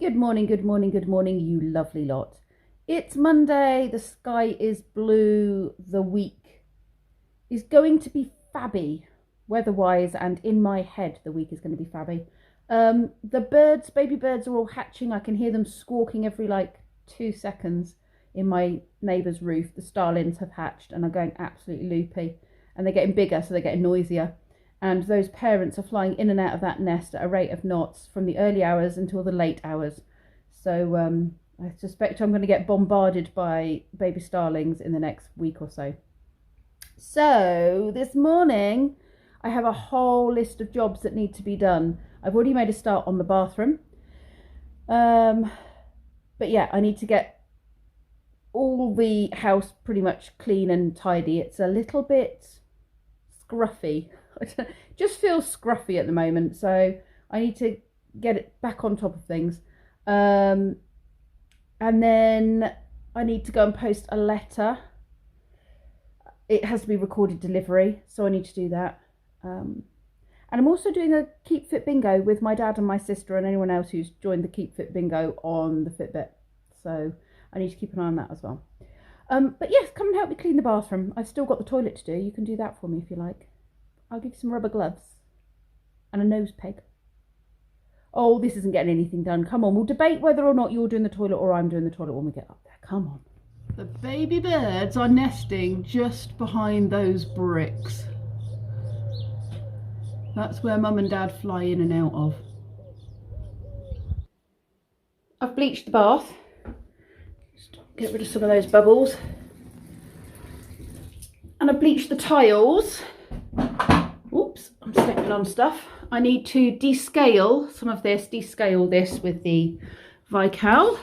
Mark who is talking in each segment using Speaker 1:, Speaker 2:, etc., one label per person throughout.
Speaker 1: Good morning, good morning, good morning, you lovely lot. It's Monday, the sky is blue, the week is going to be fabby, weather-wise, and in my head the week is going to be fabby. The birds, baby birds are all hatching. I can hear them squawking every 2 seconds in my neighbour's roof. The starlings have hatched and are going absolutely loopy, and they're getting bigger, so they're getting noisier. And those parents are flying in and out of that nest at a rate of knots from the early hours until the late hours. So I suspect I'm going to get bombarded by baby starlings in the next week or so. So this morning I have a whole list of jobs that need to be done. I've already made a start on the bathroom. But yeah, I need to get all the house pretty much clean and tidy. It's a little bit scruffy. Just feels scruffy at the moment, so I need to get it back on top of things. And then I need to go and post a letter. It has to be recorded delivery, so I need to do that. And I'm also doing a Keep Fit bingo with my dad and my sister and anyone else who's joined the Keep Fit bingo on the Fitbit. So I need to keep an eye on that as well. But yes, come and help me clean the bathroom. I've still got the toilet to do. You can do that for me if you like. I'll give you some rubber gloves and a nose peg. Oh, this isn't getting anything done. Come on, we'll debate whether or not you're doing the toilet or I'm doing the toilet when we get up there. Come on. The baby birds are nesting just behind those bricks. That's where Mum and Dad fly in and out of. I've bleached the bath. Just get rid of some of those bubbles. And I've bleached the tiles. Oops, I'm stepping on stuff. I need to descale some of this, descale this with the Vical,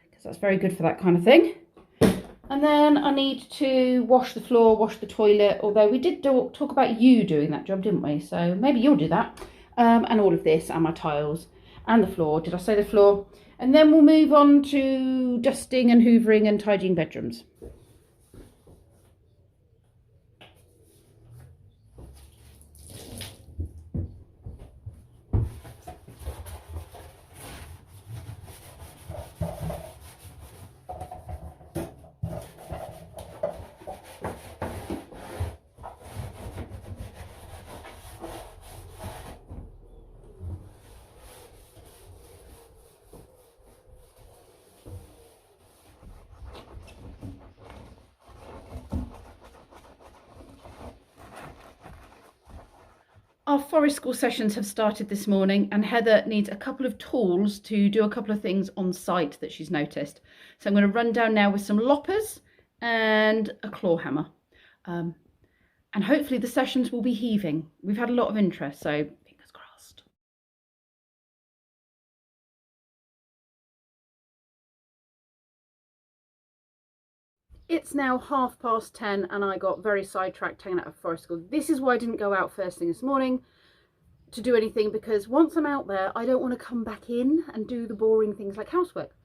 Speaker 1: because that's very good for that kind of thing. And then I need to wash the floor, wash the toilet, although we did talk about you doing that job, didn't we? So maybe you'll do that. And all of this, and my tiles, and the floor. Did I say the floor? And then we'll move on to dusting and hoovering and tidying bedrooms. Our forest school sessions have started this morning and Heather needs a couple of tools to do a couple of things on site that she's noticed. So I'm going to run down now with some loppers and a claw hammer. And hopefully the sessions will be heaving. We've had a lot of interest, so fingers crossed. It's now 10:30 and I got very sidetracked hanging out of forest school. This is why I didn't go out first thing this morning to do anything, because once I'm out there, I don't want to come back in and do the boring things like housework.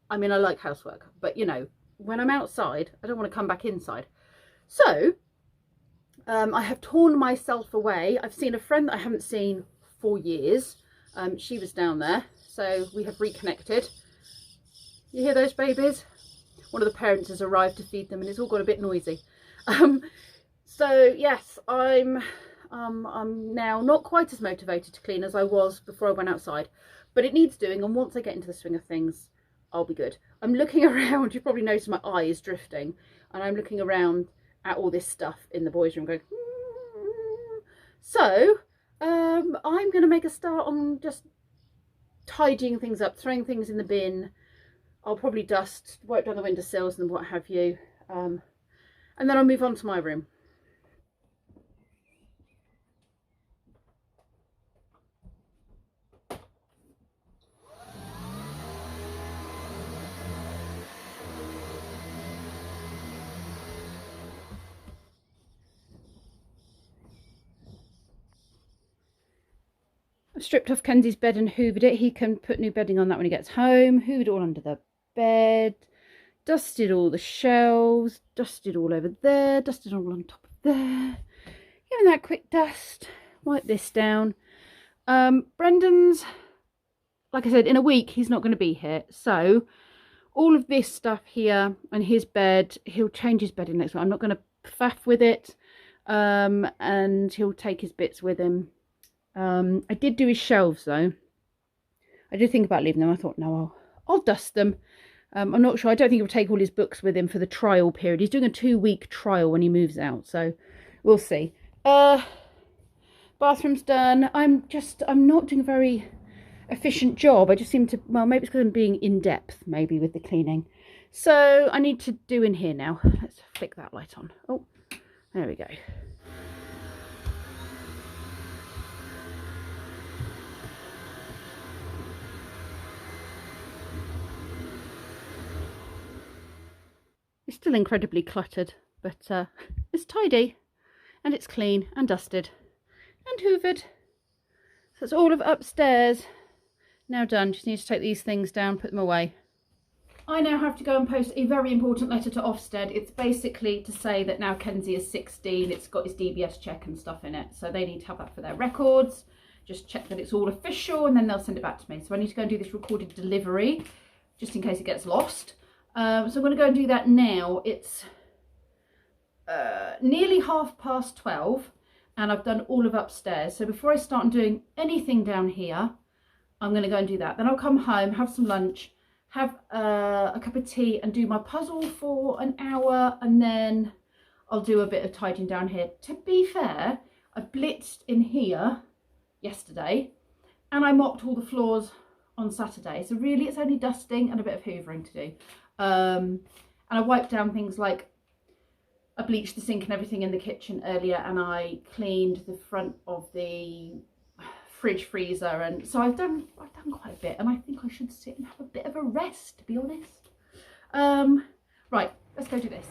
Speaker 1: I mean, I like housework, but you know, when I'm outside, I don't want to come back inside. So I have torn myself away. I've seen a friend that I haven't seen for years. She was down there, so we have reconnected. You hear those babies? One of the parents has arrived to feed them and it's all got a bit noisy. So yes, I'm now not quite as motivated to clean as I was before I went outside, but it needs doing, and once I get into the swing of things, I'll be good. I'm looking around, you probably noticed my eye is drifting, and I'm looking around at all this stuff in the boys' room going, So I'm going to make a start on just tidying things up, throwing things in the bin. I'll probably dust, wipe down the windowsills and what have you, and then I'll move on to my room. I've stripped off Kenzie's bed and hoovered it. He can put new bedding on that when he gets home. Hoovered all under the bed, dusted all the shelves, dusted all over there, dusted all on top of there. Giving that quick dust. Wipe this down. Brendan's like I said, in a week he's not going to be here, so all of this stuff here and his bed, he'll change his bedding next week. I'm not going to faff with it, and he'll take his bits with him. I did do his shelves though. I did think about leaving them. I thought, no, I'll dust them. I'm not sure. I don't think he'll take all his books with him for the trial period. He's doing a 2-week trial when he moves out, so we'll see. Bathroom's done. I'm not doing a very efficient job. I just seem to, well, maybe it's because I'm being in depth maybe with the cleaning. So I need to do in here now. Let's flick that light on. Oh, there we go. It's still incredibly cluttered, but it's tidy and it's clean and dusted and hoovered. So it's all of upstairs now done. Just need to take these things down, put them away. I now have to go and post a very important letter to Ofsted. It's basically to say that now Kenzie is 16. It's got his DBS check and stuff in it, so they need to have that for their records. Just check that it's all official, and then they'll send it back to me. So I need to go and do this recorded delivery, just in case it gets lost. So I'm going to go and do that now. It's nearly 12:30, and I've done all of upstairs. So before I start doing anything down here, I'm going to go and do that. Then I'll come home, have some lunch, have a cup of tea and do my puzzle for an hour, and then I'll do a bit of tidying down here. To be fair, I blitzed in here yesterday and I mopped all the floors on Saturday. So really it's only dusting and a bit of hoovering to do. And I wiped down things like I bleached the sink and everything in the kitchen earlier, and I cleaned the front of the fridge freezer, and so I've done quite a bit, and I think I should sit and have a bit of a rest, to be honest. Right, let's go do this.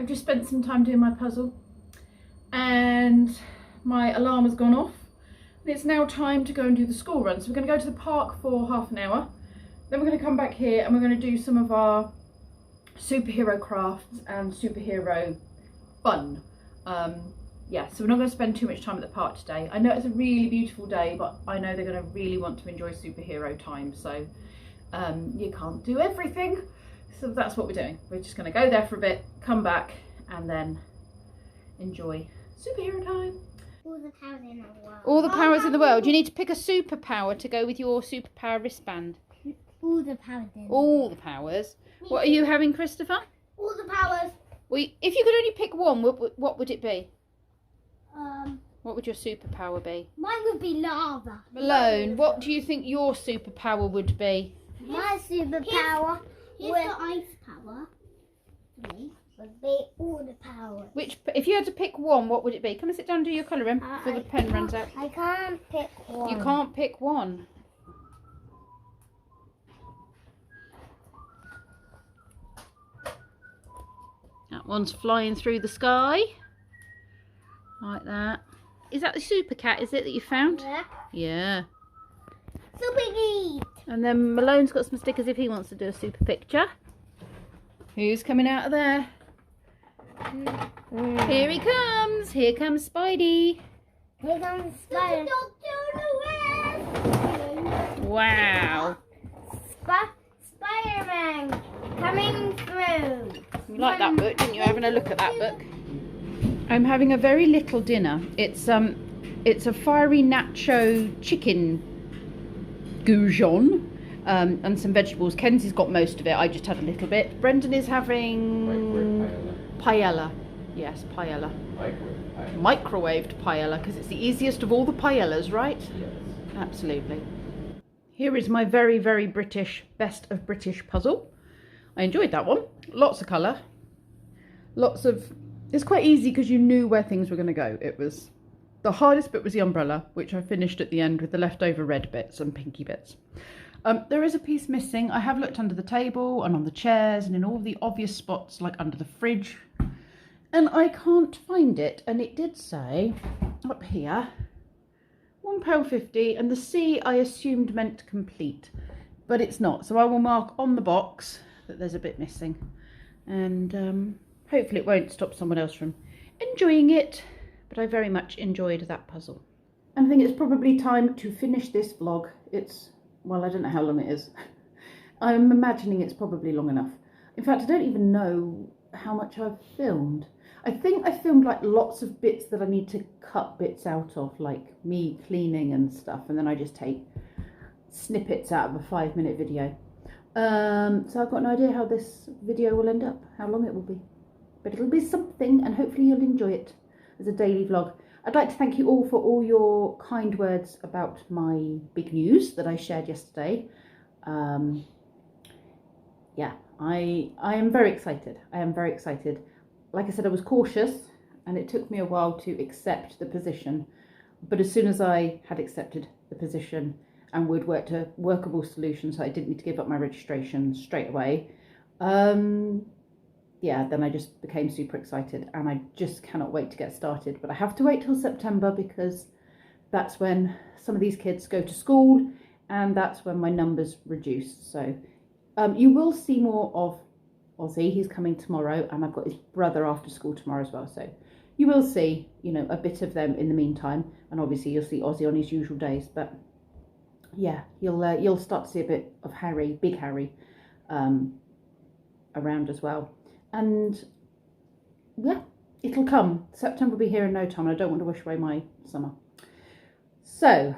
Speaker 1: I've just spent some time doing my puzzle and my alarm has gone off, and it's now time to go and do the school run. So we're going to go to the park for half an hour, then we're going to come back here and we're going to do some of our superhero crafts and superhero fun. Yeah, so we're not going to spend too much time at the park today. I know it's a really beautiful day, but I know they're going to really want to enjoy superhero time, so you can't do everything. So that's what we're doing. We're just going to go there for a bit, come back, and then enjoy superhero time.
Speaker 2: All the powers in the world.
Speaker 1: All the powers in the world. You need to pick a superpower to go with your superpower wristband.
Speaker 2: All the powers in the world.
Speaker 1: All the powers. What are you having, Christopher?
Speaker 2: All the powers.
Speaker 1: Well, if you could only pick one, what would it be? What would your superpower be?
Speaker 2: Mine would be lava.
Speaker 1: Malone, what do you think your superpower would be?
Speaker 2: My superpower with the ice power would be all the powers.
Speaker 1: If you had to pick one, what would it be? Come and sit down and do your colouring before the pen runs out.
Speaker 2: I can't pick one.
Speaker 1: You can't pick one. That one's flying through the sky. Like that. Is that the super cat, is it, that you found?
Speaker 2: Yeah.
Speaker 1: Yeah.
Speaker 2: Super neat.
Speaker 1: And then Malone's got some stickers if he wants to do a super picture. Who's coming out of there? Here he comes. Here comes Spidey.
Speaker 2: Here comes Spider.
Speaker 1: Wow.
Speaker 2: Spider-Man coming through.
Speaker 1: You like that book, didn't you? Having a look at that book. I'm having a very little dinner. It's a fiery nacho chicken goujon and some vegetables. Kenzie's got most of it. I just had a little bit. Brendan is having paella. Yes, paella. Microwaved paella, because it's the easiest of all the paellas, right?
Speaker 3: Yes.
Speaker 1: Absolutely. Here is my very, very British best of British puzzle. I enjoyed that one. Lots of colour. Lots of... It's quite easy because you knew where things were going to go. It was... The hardest bit was the umbrella, which I finished at the end with the leftover red bits and pinky bits. There is a piece missing. I have looked under the table and on the chairs and in all the obvious spots, like under the fridge. And I can't find it. And it did say up here... £1.50, and the C I assumed meant complete, but it's not. So I will mark on the box that there's a bit missing, and hopefully it won't stop someone else from enjoying it. But I very much enjoyed that puzzle. And I think it's probably time to finish this vlog. It's, well, I don't know how long it is. I'm imagining it's probably long enough. In fact, I don't even know how much I've filmed. I think I filmed like lots of bits that I need to cut bits out of, like me cleaning and stuff, and then I just take snippets out of a 5-minute video. So I've got no idea how this video will end up, how long it will be. But it'll be something, and hopefully you'll enjoy it as a daily vlog. I'd like to thank you all for all your kind words about my big news that I shared yesterday. Yeah, I am very excited. I am very excited. Like I said, I was cautious and it took me a while to accept the position. But as soon as I had accepted the position and would work to workable solutions, so I didn't need to give up my registration straight away, yeah, then I just became super excited and I just cannot wait to get started. But I have to wait till September because that's when some of these kids go to school and that's when my numbers reduce. So you will see more of Ozzy. He's coming tomorrow and I've got his brother after school tomorrow as well, so you will see, you know, a bit of them in the meantime, and obviously you'll see Ozzy on his usual days. But yeah, you'll start to see a bit of Harry, big Harry, around as well. And yeah, it'll come. September will be here in no time. I don't want to wish away my summer. So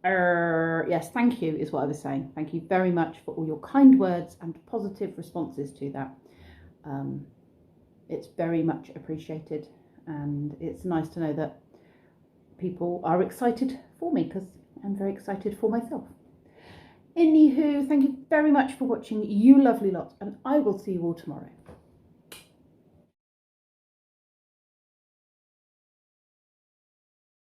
Speaker 1: yes, thank you is what I was saying. Thank you very much for all your kind words and positive responses to that. It's very much appreciated, and it's nice to know that people are excited for me because I'm very excited for myself. Anywho, thank you very much for watching, you lovely lot, and I will see you all tomorrow.